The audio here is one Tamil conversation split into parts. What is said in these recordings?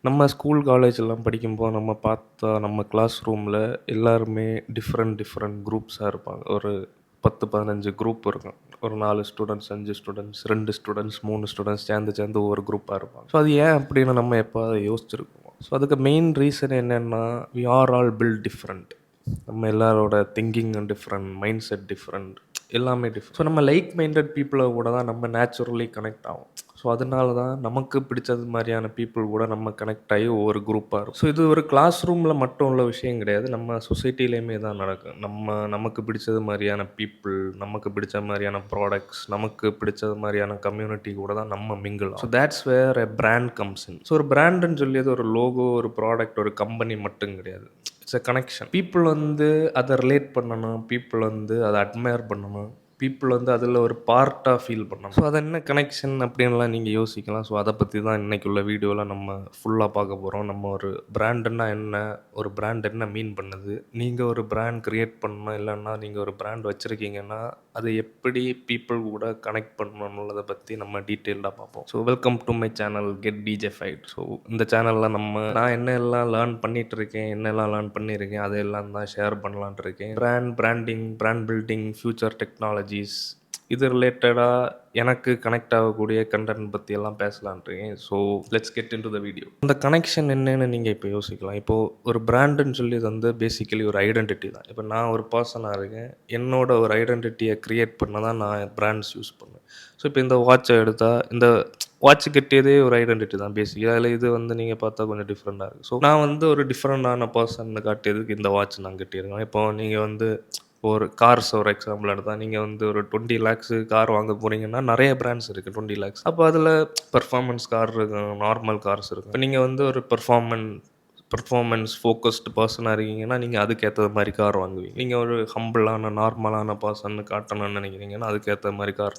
நம்ம ஸ்கூல், காலேஜ்லாம் படிக்கும்போது நம்ம பார்த்தா நம்ம கிளாஸ் ரூமில் எல்லாருமே டிஃப்ரெண்ட் குரூப்ஸாக இருப்பாங்க. ஒரு 10, 15 குரூப் இருக்கும். ஒரு 4 ஸ்டூடெண்ட்ஸ், 5 ஸ்டூடெண்ட்ஸ், 2 ஸ்டூடெண்ட்ஸ், 3 ஸ்டூடெண்ட்ஸ் சேர்ந்து ஒவ்வொரு குரூப்பாக இருப்பாங்க. ஸோ அது ஏன் அப்படின்னு நம்ம எப்போவாது யோசிச்சிருக்கோம். ஸோ அதுக்கு மெயின் ரீசன் என்னென்னா, we are all built different. நம்ம எல்லாரோட thinking different, mind set different, எல்லாமே டிஃப்ரெண்ட். ஸோ நம்ம லைக் மைண்டட் பீப்புளை கூட தான் நம்ம நேச்சுரலி கனெக்ட் ஆகும். ஸோ அதனால தான் நமக்கு பிடிச்சது மாதிரியான பீப்புள் கூட நம்ம கனெக்ட் ஆகி ஒவ்வொரு குரூப்பாக இருக்கும். ஸோ இது ஒரு கிளாஸ் ரூமில் மட்டும் உள்ள விஷயம் கிடையாது. நம்ம சொசைட்டிலையுமே தான் நடக்கும். நமக்கு பிடிச்சது மாதிரியான பீப்புள், நமக்கு பிடிச்ச மாதிரியான ப்ராடக்ட்ஸ், நமக்கு பிடிச்சது மாதிரியான கம்யூனிட்டி கூட தான் நம்ம mingle. So that's where a brand comes in. So ஒரு பிராண்டுன்னு சொல்லியது ஒரு லோகோ, ஒரு ப்ராடக்ட், ஒரு கம்பெனி மட்டும் கிடையாது. It's a connection. பீப்புள் வந்து அதை ரிலேட் பண்ணணும், பீப்புள் வந்து அதை அட்மையர் பண்ணணும், பீப்புள் வந்து அதில் ஒரு பார்ட்டாக ஃபீல் பண்ணணும். ஸோ அது என்ன கனெக்ஷன் அப்படின்லாம் நீங்கள் யோசிக்கலாம். ஸோ அதை பற்றி தான் இன்றைக்கி உள்ள வீடியோவில் நம்ம ஃபுல்லாக பார்க்க போகிறோம். நம்ம ஒரு பிராண்டுன்னா என்ன, ஒரு பிராண்ட் என்ன மீன் பண்ணுது, நீங்கள் ஒரு பிராண்ட் க்ரியேட் பண்ணணும், இல்லைன்னா நீங்கள் ஒரு பிராண்ட் வச்சுருக்கீங்கன்னா அதை எப்படி பீப்புள் கூட கனெக்ட் பண்ணணுன்றதை பற்றி நம்ம டீட்டெயில்டாக பார்ப்போம். So welcome to my channel get digified. So இந்த சேனலில் நான் என்ன எல்லாம் லேர்ன் பண்ணிகிட்டு இருக்கேன், என்னெல்லாம் லேர்ன் பண்ணியிருக்கேன், அதையெல்லாம் தான் ஷேர் பண்ணலான் இருக்கேன். Branding, brand building, future technologies, இது ரிலேட்டடாக எனக்கு கனெக்ட் ஆகக்கூடிய கண்டென்ட் பற்றி எல்லாம் பேசலான்ட்ருக்கேன். So let's get into the video. அந்த கனெக்ஷன் என்னன்னு நீங்கள் இப்போ யோசிக்கலாம். இப்போது ஒரு பிராண்டுன்னு சொல்லி இது வந்து பேசிக்கலி ஒரு ஐடென்டிட்டி தான். இப்போ நான் ஒரு பர்சனாக இருக்கேன், என்னோட ஒரு ஐடென்டிட்டியை க்ரியேட் பண்ண தான் நான் பிராண்ட்ஸ் யூஸ் பண்ணுவேன். ஸோ இப்போ இந்த வாட்சை எடுத்தால், இந்த வாட்ச் கட்டியதே ஒரு ஐடென்டிட்டி தான் பேசிக்கலி. அதில் இது வந்து நீங்கள் பார்த்தா கொஞ்சம் டிஃப்ரெண்ட்டாக இருக்குது. ஸோ நான் வந்து ஒரு டிஃப்ரெண்டான பர்சன் காட்டியதுக்கு இந்த வாட்ச் நான் கட்டியிருக்கேன். இப்போ நீங்கள் வந்து ஒரு கார்ஸ் ஒரு எக்ஸாம்பிள் எடுத்தால், நீங்கள் வந்து ஒரு 20 lakhs கார் வாங்க போகிறீங்கன்னா நிறைய பிராண்ட்ஸ் இருக்குது. 20 lakhs அப்போ அதில் பெர்ஃபார்மன்ஸ் கார் இருக்கும், நார்மல் கார்ஸ் இருக்கும். இப்போ நீங்கள் வந்து ஒரு பெர்ஃபார்மன்ஸ் ஃபோக்கஸ்டு பர்சனாக இருக்கீங்கன்னா நீங்கள் அதுக்கேற்ற மாதிரி கார் வாங்குவீங்க. நீங்கள் ஒரு ஹம்பிளான நார்மலான பர்சன் காட்டணும்னு நினைக்கிறீங்கன்னா அதுக்கேற்ற மாதிரி கார்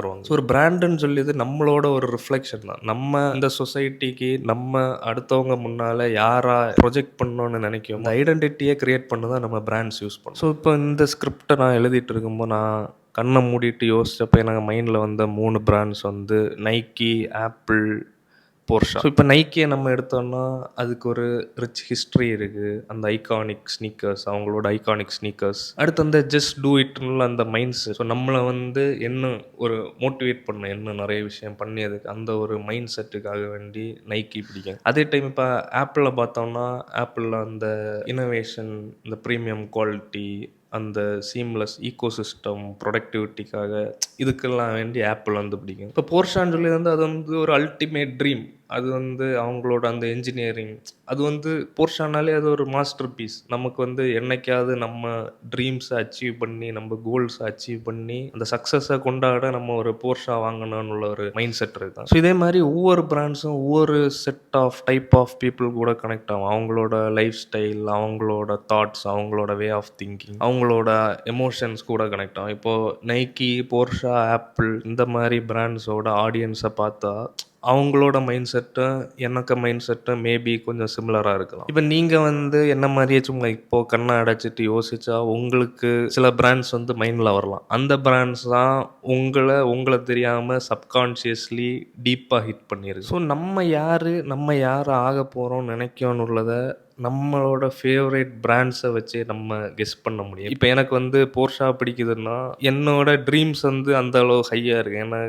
வாங்குவீங்க. ஸோ ஒரு பிராண்டுன்னு சொல்லியது நம்மளோட ஒரு ரிஃப்ளெக்ஷன் தான். நம்ம இந்த சொசைட்டிக்கு நம்ம அடுத்தவங்க முன்னால் யாராக ப்ரொஜெக்ட் பண்ணணும்னு நினைக்கும் இந்த ஐடென்டிட்டியை க்ரியேட் பண்ண தான் நம்ம பிராண்ட்ஸ் யூஸ் பண்ணோம். ஸோ இப்போ இந்த ஸ்கிரிப்டை நான் எழுதிட்டு இருக்கும்போது நான் கண்ணை மூடிட்டு யோசிச்சப்போ எனக்கு மைண்டில் வந்த 3 பிராண்ட்ஸ் வந்து நைக்கி, ஆப்பிள், போர்ஷா. ஸோ இப்போ நைக்கியை நம்ம எடுத்தோம்னா அதுக்கு ஒரு ரிச் ஹிஸ்ட்ரி இருக்குது. அந்த ஐகானிக் ஸ்னீக்கர்ஸ், அவங்களோட ஐகானிக் ஸ்னீக்கர்ஸ். அடுத்து அந்த ஜஸ்ட் டூ இட்னுள்ள அந்த மைண்ட் செட். ஸோ நம்மளை வந்து என்ன ஒரு மோட்டிவேட் பண்ண இன்னும் நிறைய விஷயம் பண்ணியதுக்கு அந்த ஒரு மைண்ட் செட்டுக்காக வேண்டி நைக்கி பிடிக்கும். அதே டைம் இப்போ ஆப்பிளில் பார்த்தோம்னா ஆப்பிளில் அந்த இனோவேஷன், இந்த ப்ரீமியம் குவாலிட்டி, அந்த சீம்லெஸ் ஈகோசிஸ்டம், ப்ரொடக்டிவிட்டிக்காக இதுக்கெல்லாம் வேண்டி ஆப்பிள் வந்து பிடிக்கும். இப்போ போர்ஷான்னு சொல்லி வந்து அது வந்து ஒரு அல்டிமேட் ட்ரீம். அது வந்து அவங்களோட அந்த என்ஜினியரிங், அது வந்து போர்ஷானாலே அது ஒரு மாஸ்டர் பீஸ். நமக்கு வந்து என்னைக்காவது நம்ம ட்ரீம்ஸை அச்சீவ் பண்ணி, நம்ம கோல்ஸை அச்சீவ் பண்ணி அந்த சக்ஸஸை கொண்டாட நம்ம ஒரு போர்ஷா வாங்கணும்னு உள்ள ஒரு மைண்ட் செட் இருக்குது. ஸோ இதே மாதிரி ஒவ்வொரு பிராண்ட்ஸும் ஒவ்வொரு set of type of people கூட கனெக்ட் ஆகும். அவங்களோட லைஃப் ஸ்டைல், அவங்களோட தாட்ஸ், அவங்களோட வே ஆஃப் திங்கிங், அவங்களோட எமோஷன்ஸ் கூட கனெக்ட் ஆகும். இப்போது நைக்கி, போர்ஷா, ஆப்பிள் இந்த மாதிரி பிராண்ட்ஸோட ஆடியன்ஸை பார்த்தா அவங்களோட மைண்ட் செட்டும் எனக்கு மைண்ட் செட்டும் மேபி கொஞ்சம் சிமிலராக இருக்கலாம். இப்போ நீங்கள் வந்து என்ன மாதிரியே சும்மா இப்போது கண்ணை அடைச்சிட்டு யோசிச்சா உங்களுக்கு சில பிராண்ட்ஸ் வந்து மைண்டில் வரலாம். அந்த பிராண்ட்ஸ் தான் உங்களை தெரியாமல் சப்கான்ஷியஸ்லி டீப்பாக ஹிட் பண்ணியிருக்கு. ஸோ நம்ம யார் ஆக போகிறோம்னு நினைக்கணும்னு உள்ளதை நம்மளோட ஃபேவரேட் பிராண்ட்ஸை வச்சு நம்ம கெஸ் பண்ண முடியும். இப்போ எனக்கு வந்து போர்ஷா பிடிக்குதுன்னா என்னோட ட்ரீம்ஸ் வந்து அந்த அளவு ஹையாக இருக்குது. ஏன்னா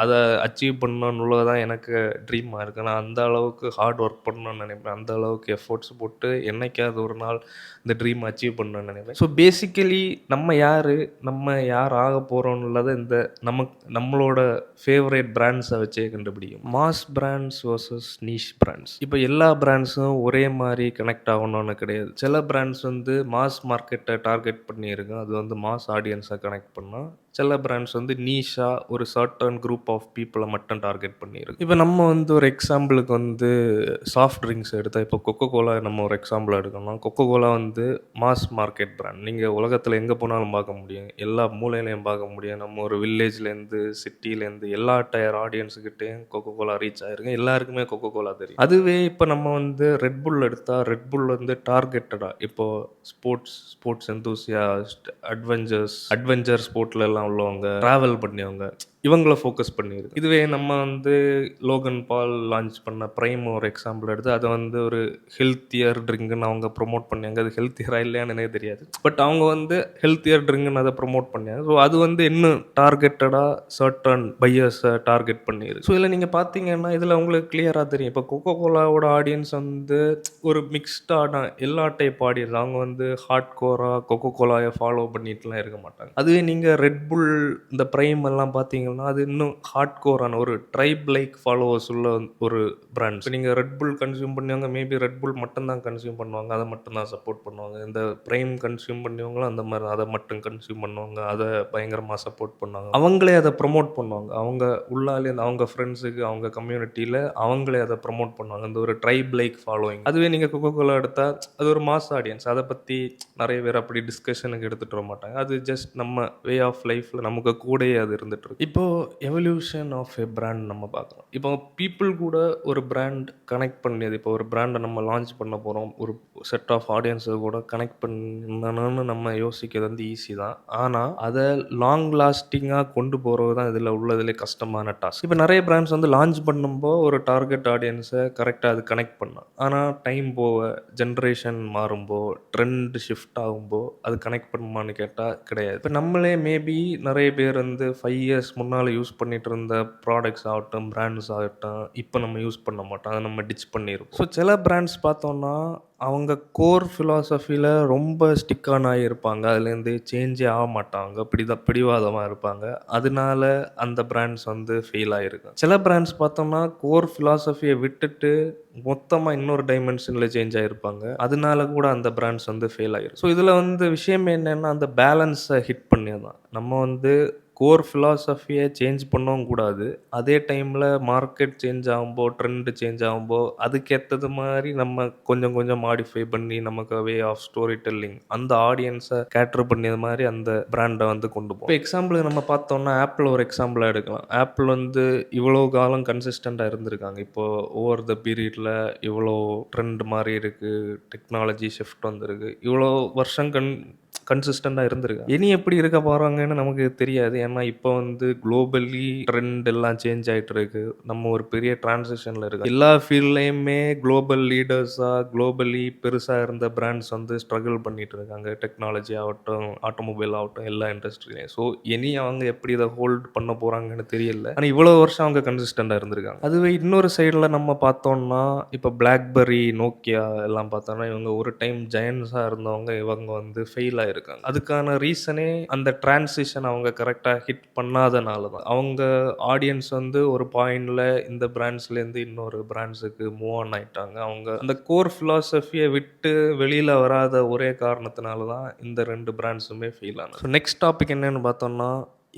அதை அச்சீவ் பண்ணணுன்னு தான் எனக்கு ட்ரீமாக இருக்குது. நான் அந்த அளவுக்கு ஹார்ட் ஒர்க் பண்ணணும்னு நினைப்பேன். அந்த அளவுக்கு எஃபோர்ட்ஸ் போட்டு என்னைக்காவது ஒரு நாள் இந்த ட்ரீம் அச்சீவ் பண்ணணும்னு நினைப்பேன். ஸோ பேசிக்கலி நம்ம யார் ஆக போகிறோம்னுள்ளதை இந்த நம்மளோட ஃபேவரேட் பிராண்ட்ஸை வச்சே கண்டுபிடிக்கும். Mass brands versus niche brands. இப்போ எல்லா பிராண்ட்ஸும் ஒரே மாதிரி கனெக்ட் ஆகணும்னு கிடையாது. சில பிராண்ட்ஸ் வந்து மாஸ் மார்க்கெட்டை டார்கெட் பண்ணியிருக்கும், அது வந்து மாஸ் ஆடியன்ஸை கனெக்ட் பண்ணால். சில பிராண்ட்ஸ் வந்து நீஷாக ஒரு சர்டன் குரூப் ஆஃப் பீப்புளை மட்டும் டார்கெட் பண்ணியிருக்கு. இப்போ நம்ம வந்து ஒரு எக்ஸாம்பிளுக்கு வந்து சாஃப்ட் ட்ரிங்க்ஸ் எடுத்தால், இப்போ கொக்கோ கோலா நம்ம ஒரு எக்ஸாம்பிள் எடுக்கணும். கொக்கோ கோலா வந்து மாஸ் மார்க்கெட் பிராண்ட். நீங்கள் உலகத்தில் எங்கே போனாலும் பார்க்க முடியும், எல்லா மூலையிலையும் பார்க்க முடியும். நம்ம ஒரு வில்லேஜ்லேருந்து சிட்டிலேருந்து எல்லா டயர் ஆடியன்ஸுக்கிட்டேயும் கொக்கோ கோலா ரீச் ஆகிருக்கு. எல்லாருக்குமே கொக்கோ கோலா தெரியும். அதுவே இப்போ நம்ம வந்து ரெட் புல் எடுத்தால், ரெட் புல் வந்து டார்கெட்டடாக இப்போது ஸ்போர்ட்ஸ் எந்தூசியாஸ்ட், அட்வென்ச்சர் ஸ்போர்ட்ல எல்லாம் உள்ளவங்க, ட்ராவல் பண்ணியவங்க, இவங்கள ஃபோக்கஸ் பண்ணியிருக்கு. இதுவே நம்ம வந்து லோகன் பால் லான்ச் பண்ண பிரைம் ஒரு எக்ஸாம்பிள் எடுத்து அத வந்து ஒரு ஹெல்த்தியர் ட்ரிங்க்ன்னு அவங்க ப்ரொமோட் பண்ணாங்க. அது ஹெல்த்தியரா இல்லையான்னு எனக்கு தெரியாது. பட் அவங்க வந்து ஹெல்த்தியர் ட்ரிங்க்ன்னு அத ப்ரொமோட் பண்ணாங்க. ஸோ அது வந்து இன்னும் டார்கெட்டடா சர்டன் பையர்ஸ டார்கெட் பண்ணியிருக்கு. ஸோ இதில நீங்க பார்த்தீங்கன்னா, இதில உங்களுக்கு கிளியரா தெரியும். இப்போ கோகோ கோலாவோட ஆடியன்ஸ் வந்து ஒரு மிக்ஸ்டான எல்லா டைப் ஆடியன்ஸ். அவங்க வந்து ஹார்ட் கோரா கோகோ கோலாய ஃபாலோ பண்ணிட்டுலாம் இருக்க மாட்டாங்க. அதுவே நீங்க ரெட் புல் இந்த பிரைம் எல்லாம் பார்த்தீங்கன்னா, அது இன்னும் ஹார்ட் கோரான ஒரு ட்ரைப் லைக் ஃபாலோவர்ஸ் உள்ள ஒரு பிராண்ட். இப்போ நீங்க ரெட் புல் கன்சியூம் பண்ணவங்க மேபி ரெட் புல் மட்டும் தான் கன்சியூம் பண்ணுவாங்க. அத மட்டும் தான் சப்போர்ட் பண்ணுவாங்க. இந்த பிரைம் கன்சியூம் பண்ணவங்களும் அந்த மாரி அத மட்டும் கன்சியூம் பண்ணுவாங்க. அத பயங்கரமா சப்போர்ட் பண்ணுவாங்க. அவங்களே அத ப்ரமோட் பண்ணுவாங்க. அவங்க உள்ளாலே அவங்க ஃப்ரெண்ட்ஸுக்கு, அவங்க கம்யூனிட்டில அவங்களே அத ப்ரமோட் பண்ணுவாங்க. அந்த ஒரு ட்ரைப் லைக் ஃபாலோயிங். அதுவே நீங்க கோகோ கோலா எடுத்தா அது ஒரு மாஸ் ஆடியன்ஸ். அத பத்தி நெறைய பேர் அப்படி டிஸ்கஷனுக்கு எடுத்துட்டு வர மாட்டாங்க. அது ஜஸ்ட் நம்ம வே ஆஃப் லைஃப்ல நமக்கு கூடயே அது இருந்துட்டு இருக்கு. இப்போ எவல்யூஷன் ஆஃப் எ பிராண்ட் நம்ம பார்க்கலாம். இப்போ பீப்பிள் கூட ஒரு பிராண்ட் கனெக்ட் பண்ணியது. இப்போ ஒரு பிராண்ட நம்ம லான்ச் பண்ண போறோம். ஒரு செட் ஆஃப் ஆடியன்ஸ் கூட கனெக்ட் பண்ணணும்னு நம்ம யோசிக்கிறது வந்து ஈஸி தான். ஆனா அத லாங் லாஸ்டிங்கா கொண்டு போறது தான் இதுல உள்ளதிலே கஷ்டமான டாஸ்க். இப்போ நெறைய பிராண்ட்ஸ் வந்து லான்ச் பண்ணும்போ ஒரு டார்கெட் ஆடியன்ஸ கரெக்ட்டா அது கனெக்ட் பண்ணலாம். ஆனா டைம் போக, ஜெனரேஷன் மாறும்போ, ட்ரெண்ட் ஷிஃப்ட் ஆகும்போ அது கனெக்ட் பண்ணுமான்னு கேட்டா கிடையாது. இப்போ நம்மளே மேபி நெறைய பேர் வந்து 5 இயர்ஸ் முன்னால யூஸ் பண்ணிட்டு இருந்த ப்ராடக்ட்ஸ் ஆகட்டும், பிராண்ட்ஸ் ஆகட்டும், இப்போ நம்ம யூஸ் பண்ண மாட்டோம். அத நம்ம டிட்ச் பண்ணிருவோம். ஸோ சில பிராண்ட்ஸ் பார்த்தோம்னா, அவங்க கோர் ஃபிலாசபில ரொம்ப ஸ்டிக் ஆன் ஆகியிருப்பாங்க. அதுலேருந்து சேஞ்சே ஆக மாட்டாங்க. பிடிவாதமா இருப்பாங்க. அதனால அந்த பிராண்ட்ஸ் வந்து ஃபெயில் ஆயிருக்கு. சில பிராண்ட்ஸ் பார்த்தோம்னா, கோர் ஃபிலாசபிய விட்டுட்டு மொத்தமா இன்னொரு டைமென்ஷன்ல சேஞ்ச் ஆயிருப்பாங்க. அதனால கூட அந்த பிராண்ட்ஸ் வந்து ஃபெயில் ஆயிரும். ஸோ இதில வந்து விஷயம் என்னன்னா, அந்த பேலன்ஸ ஹிட் பண்ணியதான். நம்ம வந்து கோர் ஃபிலாசபிய சேஞ்ச் பண்ணவும் கூடாது. அதே டைம்ல மார்க்கெட் சேஞ்ச் ஆகும்போ, ட்ரெண்ட் சேஞ்ச் ஆகும்போ, அதுக்கேத்தது மாரி நம்ம கொஞ்சம் கொஞ்சம் மாடிஃபை பண்ணி நமக்கு வே ஆஃப் ஸ்டோரி டெல்லிங் அந்த ஆடியன்ஸ கேட்டர் பண்ணியது மாரி அந்த பிராண்ட வந்து கொண்டு போகும். இப்போ எக்ஸாம்பிளுக்கு நம்ம பார்த்தோம்னா, ஆப்பிள் ஒரு எக்ஸாம்பிளா எடுக்கலாம். ஆப்பிள் வந்து இவ்வளோ காலம் கன்சிஸ்டன்ட்டா இருந்திருக்காங்க. இப்போ ஓவர் த பீரியட்ல இவ்வளோ ட்ரெண்ட் மாறி இருக்கு. டெக்னாலஜி ஷிஃப்ட் வந்திருக்கு. இவ்வளோ வருஷம் கன்சிஸ்டன்ட்டா இருந்திருக்காங்க. இனி எப்படி இருக்க போறாங்கன்னு நமக்கு தெரியாது. ஏன்னா, இப்போ வந்து குளோபலி ட்ரெண்ட் எல்லாம் சேஞ்ச் ஆயிட்டு இருக்கு. நம்ம ஒரு பெரிய டிரான்சிஷன்ல இருக்கோம். எல்லா ஃபீல்ட்லயுமே குளோபல் லீடர்ஸா, குளோபலி பெருசா இருந்த பிராண்ட்ஸ் வந்து ஸ்ட்ரகிள் பண்ணிட்டு இருக்காங்க. டெக்னாலஜி ஆகட்டும், ஆட்டோமொபைல் ஆகட்டும், எல்லா இண்டஸ்ட்ரியிலயும். ஸோ, இனி அவங்க எப்படி இத ஹோல்ட் பண்ண போறாங்கன்னு தெரியல. ஆனா, இவ்வளோ வருஷம் அவங்க கன்சிஸ்டன்ட்டா இருந்திருக்காங்க. அதுவே இன்னொரு சைடுல நம்ம பார்த்தோம்னா, இப்போ BlackBerry, Nokia எல்லாம் பார்த்தோம்னா, இவங்க ஒரு டைம் ஜெயண்ட்ஸா இருந்தவங்க இவங்க வந்து ஃபெயில் ஆயிருக்காங்க. அதுக்கான ரீசனே அந்த டிரான்சிஷன் அவங்க கரெக்ட்டா ஹிட் பண்ணாதனால தான். அவங்க ஆடியன்ஸ் வந்து ஒரு பாயிண்ட்ல இந்த பிராண்ட்ஸ்லேருந்து இன்னொரு பிராண்ட்ஸுக்கு மூவ் ஆன் ஆயிட்டாங்க. அவங்க அந்த கோர் ஃபிலாசபிய விட்டு வெளியில வராத ஒரே காரணத்தினால தான் இந்த 2 பிராண்ட்ஸுமே ஃபெயில் ஆனது. ஸோ நெக்ஸ்ட் டாபிக் என்னன்னு பார்த்தோம்னா,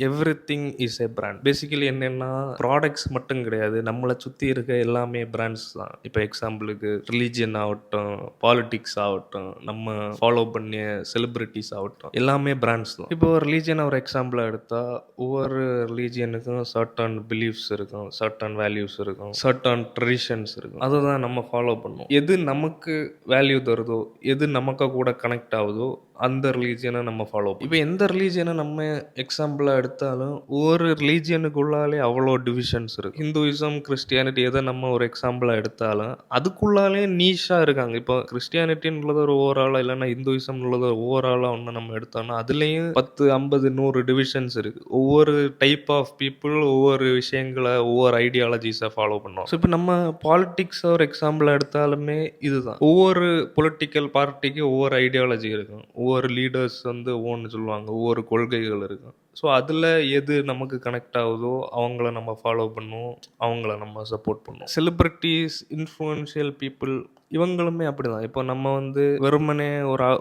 everything is a brand. Basically என்னன்னா, ப்ராடக்ட்ஸ் மட்டும் கிடையாது. நம்மள சுத்தி இருக்க எல்லாமே பிராண்ட்ஸ் தான். இப்போ எக்ஸாம்பிளுக்கு ரிலிஜியன் ஆகட்டும், பாலிடிக்ஸ் ஆகட்டும், நம்ம ஃபாலோ பண்ணிய செலிபிரிட்டீஸ் ஆகட்டும், எல்லாமே பிராண்ட்ஸ் தான். இப்போ ரிலிஜியன ஒரு எக்ஸாம்பிளா எடுத்தா, ஒவ்வொரு ரிலிஜியனுக்கும் சர்டன் பிலீஃப்ஸ் இருக்கும், சர்டன் வேல்யூஸ் இருக்கும், சர்டன் ட்ரெடிஷன்ஸ் இருக்கும். அதை தான் நம்ம ஃபாலோ பண்ணுவோம். எது நமக்கு வேல்யூ தருதோ, எது நமக்கு கூட கனெக்ட் ஆகுதோ, அந்த ரிலீஜியனை நம்ம ஃபாலோ பண்ணுவோம். இப்போ எந்த ரிலீஜியனை நம்ம எக்ஸாம்பிளா எடுத்தாலும் ஒவ்வொரு ரிலீஜியனுக்குள்ளாலே அவ்வளோ டிவிஷன்ஸ் இருக்கு. ஹிந்துயிசம், கிறிஸ்டியானிட்டி எதை நம்ம ஒரு எக்ஸாம்பிளா எடுத்தாலும் அதுக்குள்ளாலே நீஷா இருக்காங்க. இப்போ கிறிஸ்டியானிட்டின்னு உள்ளது ஒரு ஓவராலா, இல்லைன்னா ஹிந்துயிசம் உள்ளது ஒரு ஓவராலா ஒன்று நம்ம எடுத்தோம்னா அதுலேயும் 10, 50, 100 டிவிஷன்ஸ் இருக்கு. ஒவ்வொரு டைப் ஆஃப் பீப்புள் ஒவ்வொரு விஷயங்களை, ஒவ்வொரு ஐடியாலஜிஸை ஃபாலோ பண்ணுவோம். ஸோ இப்போ நம்ம பாலிடிக்ஸ் ஒரு எக்ஸாம்பிள் எடுத்தாலுமே இதுதான். ஒவ்வொரு பொலிட்டிக்கல் பார்ட்டிக்கு ஒவ்வொரு ஐடியாலஜி இருக்கும். ஒவ்வொரு லீடர்ஸ் வந்து ஒவ்வொன்று சொல்லுவாங்க. ஒவ்வொரு கொள்கைகள் இருக்கும். ஸோ அதில் எது நமக்கு கனெக்ட் ஆகுதோ அவங்கள நம்ம ஃபாலோ பண்ணுவோம். அவங்கள நம்ம சப்போர்ட் பண்ணுவோம். செலிபிரிட்டிஸ், இன்ஃப்ளூயன்ஷியல் பீப்புள் இவங்களுமே அப்படிதான். இப்போ நம்ம வந்து வெறுமனே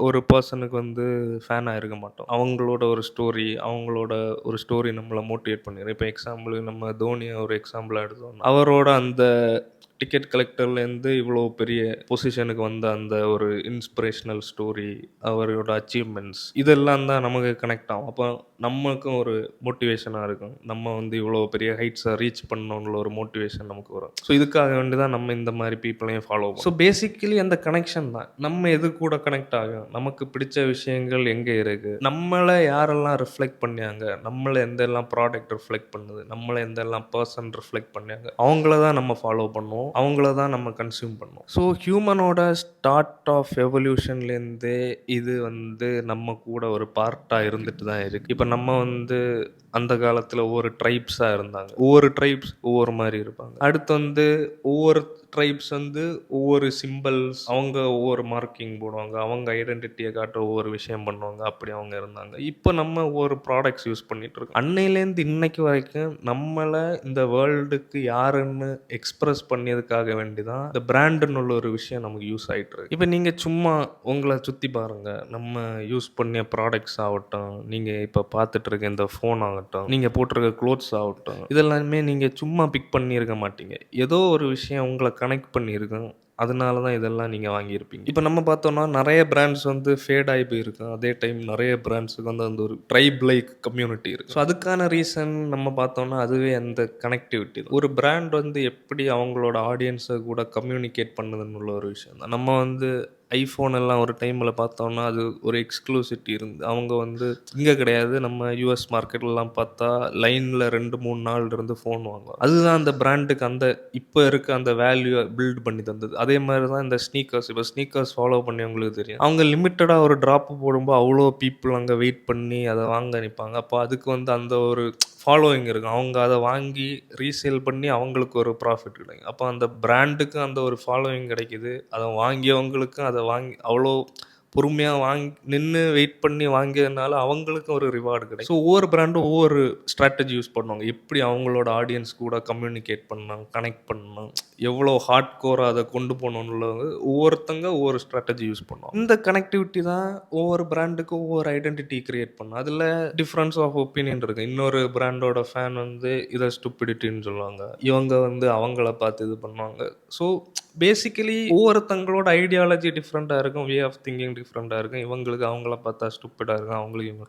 ஒரு பர்சனுக்கு வந்து ஃபேனாக இருக்க மாட்டோம். அவங்களோட ஒரு ஸ்டோரி நம்மளை மோட்டிவேட் பண்ணிடும். இப்போ எக்ஸாம்பிள் நம்ம தோனியை ஒரு எக்ஸாம்பிளாக எடுத்தோம். அவரோட அந்த டிக்கெட் கலெக்டர்லேருந்து இவ்வளோ பெரிய பொசிஷனுக்கு வந்த அந்த ஒரு இன்ஸ்பிரேஷனல் ஸ்டோரி, அவரோட அச்சீவ்மெண்ட்ஸ் இதெல்லாம் தான் நமக்கு கனெக்ட் ஆகும். அப்போ நமக்கும் ஒரு மோட்டிவேஷனாக இருக்கும். நம்ம வந்து இவ்வளோ பெரிய ஹைட்ஸை ரீச் பண்ணணும்னு ஒரு மோட்டிவேஷன் நமக்கு வரும். ஸோ இதுக்காக வேண்டி தான் நம்ம இந்த மாதிரி பீப்புளையும் ஃபாலோ பண்ணுவோம். ஸோ பேசிக்கலி அந்த கனெக்ஷன் தான். நம்ம எது கூட கனெக்ட் ஆகும், நமக்கு பிடிச்ச விஷயங்கள் எங்கே இருக்குது, நம்மளை யாரெல்லாம் ரிஃப்ளெக்ட் பண்ணாங்க, நம்மளை எந்தெல்லாம் ப்ராடக்ட் ரிஃப்ளெக்ட் பண்ணுது, நம்மளை எந்தெல்லாம் பர்சன் ரிஃப்ளெக்ட் பண்ணாங்க, அவங்கள தான் நம்ம ஃபாலோ பண்ணுவோம், அவங்கள தான் நம்ம கன்சியூம் பண்ணுவோம். ஸோ ஹியூமனோட ஸ்டார்ட் ஆஃப் எவல்யூஷன்லேருந்தே இது வந்து நம்ம கூட ஒரு பார்ட்டாக இருந்துட்டு தான் இருக்குது. இப்போ நம்ம வந்து அந்த காலத்தில் ஒவ்வொரு ட்ரைப்ஸாக இருந்தாங்க. ஒவ்வொரு ட்ரைப்ஸ் ஒவ்வொரு மாதிரி இருப்பாங்க. அடுத்து வந்து ஒவ்வொரு ட்ரைப்ஸ் வந்து ஒவ்வொரு சிம்பிள்ஸ், அவங்க ஒவ்வொரு மார்க்கிங் போடுவாங்க, அவங்க ஐடென்டிட்டியை காட்டுற ஒவ்வொரு விஷயம் பண்ணுவாங்க. அப்படி அவங்க இருந்தாங்க. இப்போ நம்ம ஒவ்வொரு ப்ராடக்ட்ஸ் யூஸ் பண்ணிட்டு இருக்கோம். அன்னையிலேருந்து இன்னைக்கு வரைக்கும் நம்மளை இந்த வேர்ல்டுக்கு யாருன்னு எக்ஸ்பிரஸ் பண்ணியதுக்காக வேண்டி தான் இந்த பிராண்டுன்னு உள்ள ஒரு விஷயம் நமக்கு யூஸ் ஆகிட்டு இருக்கு. இப்போ நீங்கள் சும்மா உங்களை சுற்றி பாருங்கள். நம்ம யூஸ் பண்ணிய ப்ராடக்ட்ஸ் ஆகட்டும், நீங்கள் இப்போ பார்த்துட்டு இருக்க இந்த ஃபோன் ஆகட்டும், நீங்கள் போட்டிருக்க க்ளோத்ஸ் ஆகட்டும், இதெல்லாமே நீங்கள் சும்மா பிக் பண்ணியிருக்க மாட்டீங்க. ஏதோ ஒரு விஷயம் உங்களை கனெக்ட் பண்ணியிருக்கும். அதனால தான் இதெல்லாம் நீங்கள் வாங்கியிருப்பீங்க. இப்போ நம்ம பார்த்தோம்னா நிறைய பிராண்ட்ஸ் வந்து ஃபேட் ஆகி போயிருக்கும். அதே டைம் நிறைய பிராண்ட்ஸுக்கு வந்து அந்த ஒரு ட்ரைப் லைக் கம்யூனிட்டி இருக்குது. ஸோ அதுக்கான ரீசன் நம்ம பார்த்தோம்னா அதுவே அந்த கனெக்டிவிட்டி தான். ஒரு பிராண்ட் வந்து எப்படி அவங்களோட ஆடியன்ஸை கூட கம்யூனிகேட் பண்ணுதுன்னு உள்ள ஒரு விஷயம் தான். நம்ம வந்து ஐஃபோன் எல்லாம் ஒரு டைமில் பார்த்தோம்னா அது ஒரு எக்ஸ்க்ளூசிட்டி இருந்து அவங்க வந்து இங்கே கிடையாது, நம்ம யூஎஸ் மார்க்கெட்லாம் பார்த்தா லைனில் 2-3 நாள் இருந்து ஃபோன் வாங்குவோம். அதுதான் அந்த பிராண்டுக்கு அந்த இப்போ இருக்க அந்த வேல்யூ பில்ட் பண்ணி தந்தது. அதே மாதிரி தான் இந்த ஸ்னீக்கர்ஸ். இப்போ ஸ்னீக்கர்ஸ் ஃபாலோ பண்ணி அவங்களுக்கு தெரியும். அவங்க லிமிட்டடாக ஒரு ட்ராப் போடும்போது அவ்வளோ பீப்புள் அங்கே வெயிட் பண்ணி அதை வாங்க நிற்பாங்க. அப்போ அதுக்கு வந்து அந்த ஒரு ஃபாலோயிங் இருக்கும். அவங்க அதை வாங்கி ரீசேல் பண்ணி அவங்களுக்கு ஒரு ப்ராஃபிட் கிடைக்கும். அப்போ அந்த பிராண்டுக்கு அந்த ஒரு ஃபாலோயிங் கிடைக்கிது. அதை வாங்கியவங்களுக்கும் அதை வாங்கி அவ்வளோ பொறுமையாக வாங்கி நின்று வெயிட் பண்ணி வாங்கியதுனால அவங்களுக்கும் ஒரு ரிவார்டு கிடைக்கும். ஸோ ஒவ்வொரு பிராண்டும் ஒவ்வொரு ஸ்ட்ராட்டஜி யூஸ் பண்ணுவாங்க. எப்படி அவங்களோட ஆடியன்ஸ் கூட கம்யூனிகேட் பண்ணணும், கனெக்ட் பண்ணணும், எவ்வளோ ஹார்ட் கோராக அதை கொண்டு போகணுன்னு ஒவ்வொருத்தங்க ஒவ்வொரு ஸ்ட்ராட்டஜி யூஸ் பண்ணுவாங்க. இந்த கனெக்டிவிட்டி தான் ஒவ்வொரு பிராண்டுக்கும் ஒவ்வொரு ஐடென்டிட்டி கிரியேட் பண்ணும். அதில் டிஃப்ரென்ஸ் ஆஃப் ஒப்பீனியன் இருக்குது. இன்னொரு பிராண்டோட ஃபேன் வந்து இதை ஸ்டூபிடிட்டின்னு சொல்லுவாங்க, இவங்க வந்து அவங்கள பார்த்து இது பண்ணுவாங்க. ஸோ பேசிக்கலி ஒவ்வொருத்தங்களோட ஐடியாலஜி டிஃப்ரெண்ட்டாக இருக்கும், வே ஆஃப் திங்கிங் டிஃப்ரெண்ட்டாக இருக்கும். இவங்களுக்கு அவங்கள பார்த்தா ஸ்டூப்பிடாக இருக்கும், அவங்களுக்கு இவங்க.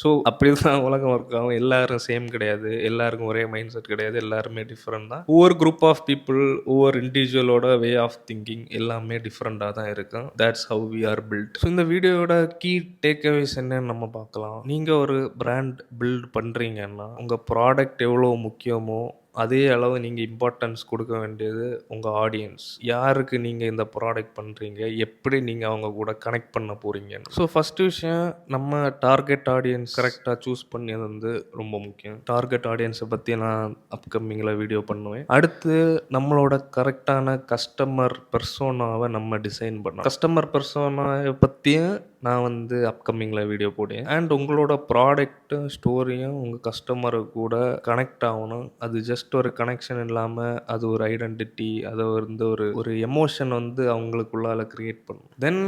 ஸோ அப்படி தான் உலகம் ஒர்க் ஆகும். எல்லாரும் சேம் கிடையாது, எல்லாருக்கும் ஒரே மைண்ட் செட் கிடையாது, எல்லாருமே டிஃப்ரெண்ட் தான். ஒவ்வொரு குரூப் ஆஃப் பீப்புள், ஒவ்வொரு இண்டிவிஜுவலோட வே ஆஃப் திங்கிங் எல்லாமே டிஃப்ரெண்ட்டாக தான் இருக்கும். That's how we are built. So இந்த வீடியோட கீ டேக்அவேஸ் என்னன்னு நம்ம பார்க்கலாம். நீங்கள் ஒரு பிராண்ட் பில்ட் பண்ணுறீங்கன்னா உங்கள் ப்ராடக்ட் எவ்வளோ முக்கியமோ அதே அளவு நீங்கள் இம்பார்ட்டன்ஸ் கொடுக்க வேண்டியது உங்கள் ஆடியன்ஸ். யாருக்கு நீங்கள் இந்த ப்ராடக்ட் பண்ணுறீங்க, எப்படி நீங்கள் அவங்க கூட கனெக்ட் பண்ண போகிறீங்க. ஸோ ஃபஸ்ட்டு விஷயம், நம்ம டார்கெட் ஆடியன்ஸ் கரெக்டாக சூஸ் பண்ணியது வந்து ரொம்ப முக்கியம். டார்கெட் ஆடியன்ஸை பற்றி நான் அப்கமிங்கில் வீடியோ பண்ணுவேன். அடுத்து நம்மளோட கரெக்டான கஸ்டமர் பெர்சோனாவை நம்ம டிசைன் பண்ணோம். கஸ்டமர் பெர்சோனாவை பற்றியும் நான் வந்து அப்கமிங்கில் வீடியோ போடுவேன். அண்ட் உங்களோட ப்ராடக்ட்டும் ஸ்டோரியும் உங்கள் கஸ்டமரு கூட கனெக்ட் ஆகணும். அது ஜஸ்ட் ஒரு கனெக்ஷன் இல்லாமல் அது ஒரு ஐடென்டிட்டி, அதை வந்து ஒரு எமோஷன் வந்து அவங்களுக்குள்ளால க்ரியேட் பண்ணும். தென்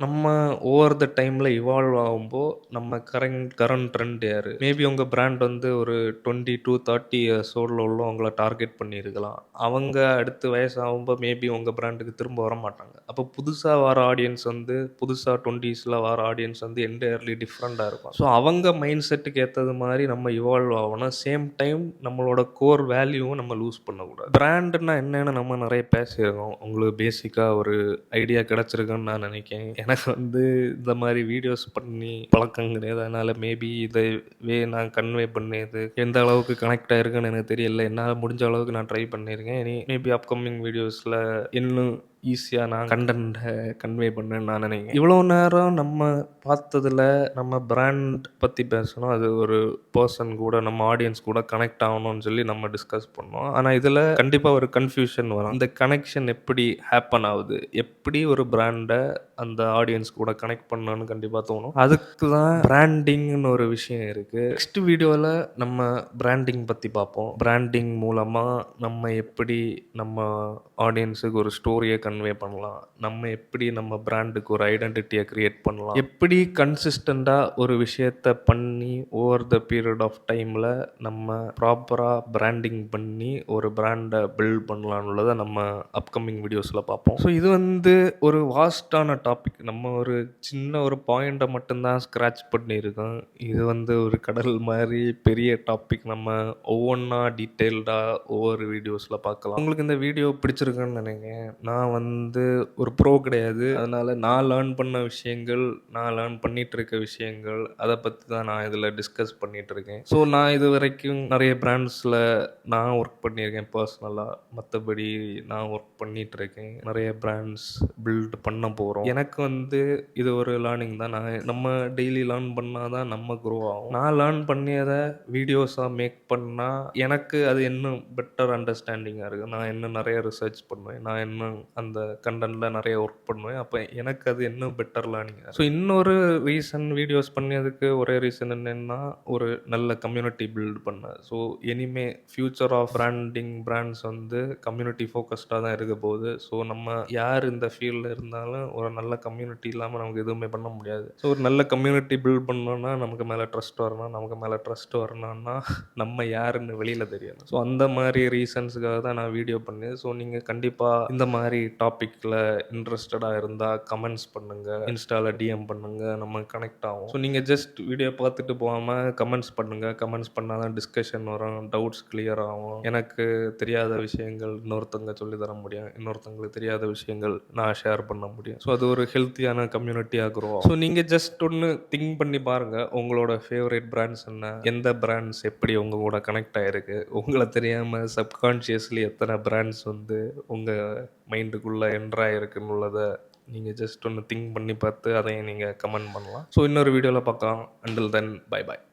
நம்ம ஓவர் த டைமில் இவால்வ் ஆகும்போது நம்ம கரண்ட் ட்ரெண்ட் யார், மேபி உங்கள் பிராண்ட் வந்து ஒரு 20 to 30 years உள்ளவங்களை டார்கெட் பண்ணியிருக்கலாம். அவங்க அடுத்து வயசாகும்போது மேபி உங்கள் பிராண்டுக்கு திரும்ப வர மாட்டாங்க. அப்போ புதுசாக வர ஆடியன்ஸ் வந்து புதுசாக 20s வர ஆடியன்ஸ் வந்து என்டையர்லி டிஃப்ரெண்ட்டாக இருக்கும். ஸோ அவங்க மைண்ட் செட்டுக்கு ஏற்றது மாதிரி நம்ம இவால்வ் ஆகணும். சேம் டைம் நம்மளோட கோர் வேல்யூவும் நம்ம லூஸ் பண்ணக்கூடாது. பிராண்டுன்னா என்னென்னு நம்ம நிறைய பேசியிருக்கோம். உங்களுக்கு பேசிக்காக ஒரு ஐடியா கிடச்சிருக்குன்னு நான் நினைக்கிறேன். எனக்கு வந்து இந்த மாதிரி வீடியோஸ் பண்ணி பழக்கம் கிடையாது. அதனால் மேபி இதை நான் கன்வே பண்ணியது எந்த அளவுக்கு கனெக்ட் ஆகிருக்குன்னு எனக்கு தெரியல. என்னால் முடிஞ்ச அளவுக்கு நான் ட்ரை பண்ணியிருக்கேன். மேபி அப்கமிங் வீடியோஸில் இன்னும் ஈஸியாக நான் கண்டென்ட்டை கன்வே பண்ணேன்னு நான் நினைக்கிறேன். இவ்வளோ நேரம் நம்ம பார்த்ததில் நம்ம பிராண்ட் பற்றி பேசணும். அது ஒரு பர்சன் கூட, நம்ம ஆடியன்ஸ் கூட கனெக்ட் ஆகணும்னு சொல்லி நம்ம டிஸ்கஸ் பண்ணோம். ஆனால் இதில் கண்டிப்பாக ஒரு கன்ஃபியூஷன் வரும். இந்த கனெக்ஷன் எப்படி ஹேப்பன் ஆகுது, எப்படி ஒரு பிராண்டை அந்த ஆடியன்ஸ் கூட கனெக்ட் பண்ணணும்னு கண்டிப்பாக தோணும். அதுக்கு தான் பிராண்டிங்னு ஒரு விஷயம் இருக்குது. நெக்ஸ்ட் வீடியோவில் நம்ம பிராண்டிங் பற்றி பார்ப்போம். பிராண்டிங் மூலமாக நம்ம எப்படி நம்ம ஆடியன்ஸுக்கு ஒரு ஸ்டோரியை கன்வே பண்ணலாம், நம்ம எப்படி நம்ம பிராண்டுக்கு ஒரு ஐடென்டிட்டியை கிரியேட் பண்ணலாம், எப்படி கன்சிஸ்டண்டாக ஒரு விஷயத்தை பண்ணி ஓவர் த பீரியட் ஆஃப் டைமில் நம்ம ப்ராப்பராக பிராண்டிங் பண்ணி ஒரு பிராண்டை பில்ட் பண்ணலாம்னுள்ளதை நம்ம அப்கமிங் வீடியோஸில் பார்ப்போம். ஸோ இது ஒரு வாஸ்டான டாபிக். நம்ம ஒரு சின்ன ஒரு பாயிண்ட்டை மட்டும்தான் ஸ்க்ராட்ச் பண்ணியிருக்கோம். இது ஒரு கடல் மாதிரி பெரிய டாபிக். நம்ம ஒவ்வொன்றா டீட்டெயில்டாக ஒவ்வொரு வீடியோஸில் பார்க்கலாம். உங்களுக்கு இந்த வீடியோ பிடிச்சிருக்குன்னு நினைக்கிறேன். நான் ஒரு ப்ரோ கிடையாது. அதனால் நான் லேர்ன் பண்ண விஷயங்கள், நான் லேர்ன் பண்ணிகிட்டு இருக்க விஷயங்கள், அதை பற்றி தான் நான் இதில் டிஸ்கஸ் பண்ணிகிட்டு இருக்கேன். ஸோ நான் இது வரைக்கும் நிறைய பிராண்ட்ஸில் நான் ஒர்க் பண்ணியிருக்கேன் பர்சனலாக. மற்றபடி நான் ஒர்க் பண்ணிகிட்டு இருக்கேன். நிறைய பிராண்ட்ஸ் பில்ட் பண்ண போகிறோம். எனக்கு இது ஒரு லேர்னிங் தான். நம்ம டெய்லி லேர்ன் பண்ணால் தான் நம்ம க்ரோ ஆகும். நான் லேர்ன் பண்ணியதை வீடியோஸாக மேக் பண்ணால் எனக்கு அது இன்னும் பெட்டர் அண்டர்ஸ்டாண்டிங்காக இருக்குது. நான் இன்னும் நிறைய ரிசர்ச் பண்ணுவேன், நான் இன்னும் அந்த கண்டென்ட்டில் நிறைய ஒர்க் பண்ணுவேன். அப்போ எனக்கு அது இன்னும் பெட்டர் லேர்னிங்காக. ஸோ இன்னொரு ரீசன் வீடியோஸ் பண்ணதுக்கு ஒரே ரீசன் என்னென்னா, ஒரு நல்ல கம்யூனிட்டி பில்ட் பண்ண. ஸோ இனிமே ஃப்யூச்சர் ஆஃப் பிராண்ட்ஸ் கம்யூனிட்டி ஃபோக்கஸ்டாக தான் இருக்க போகுது. ஸோ நம்ம யார் இந்த ஃபீல்டில் இருந்தாலும் ஒரு நல்ல கம்யூனிட்டி இல்லாமல் நமக்கு எதுவுமே பண்ண முடியாது. ஸோ ஒரு நல்ல கம்யூனிட்டி பில்ட் பண்ணோன்னா நமக்கு மேலே ட்ரஸ்ட் வரணும். நமக்கு மேலே ட்ரஸ்ட் வரணும்னா நம்ம யாருன்னு வெளியில் தெரியணும். ஸோ அந்த மாதிரி ரீசன்ஸுக்காக தான் நான் வீடியோ பண்ணேன். ஸோ நீங்கள் கண்டிப்பாக இந்த மாதிரி டாப்பிக்கில் இன்ட்ரெஸ்டடாக இருந்தால் கமெண்ட்ஸ் பண்ணுங்கள், இன்ஸ்டாவில் டிஎம் பண்ணுங்கள், நம்ம கனெக்ட் ஆகும். ஸோ நீங்கள் ஜஸ்ட் வீடியோ பார்த்துட்டு போகாமல் கமெண்ட்ஸ் பண்ணுங்கள். கமெண்ட்ஸ் பண்ணால் தான் டிஸ்கஷன் வரும், டவுட்ஸ் கிளியர் ஆகும். எனக்கு தெரியாத விஷயங்கள் இன்னொருத்தங்க சொல்லி தர முடியும், இன்னொருத்தங்களுக்கு தெரியாத விஷயங்கள் நான் ஷேர் பண்ண முடியும். ஸோ அது ஒரு ஹெல்த்தியான கம்யூனிட்டியாக க்ரோ ஆகும். ஸோ நீங்கள் ஜஸ்ட் ஒன்று திங்க் பண்ணி பாருங்கள், உங்களோட ஃபேவரட் பிராண்ட்ஸ் என்ன, எந்த பிராண்ட்ஸ் எப்படி உங்கள் கூட கனெக்ட் ஆகிருக்கு, உங்களை தெரியாமல் சப்கான்ஷியஸ்லி எத்தனை பிராண்ட்ஸ் உங்கள் மைண்டுக்குள்ளே என்ட்ராயிருக்குன்னு உள்ளதை நீங்கள் ஜஸ்ட் ஒன்று திங்க் பண்ணி பார்த்து அதையும் நீங்கள் கமெண்ட் பண்ணலாம். ஸோ இன்னொரு வீடியோவில் பார்க்கலாம். Until then bye bye.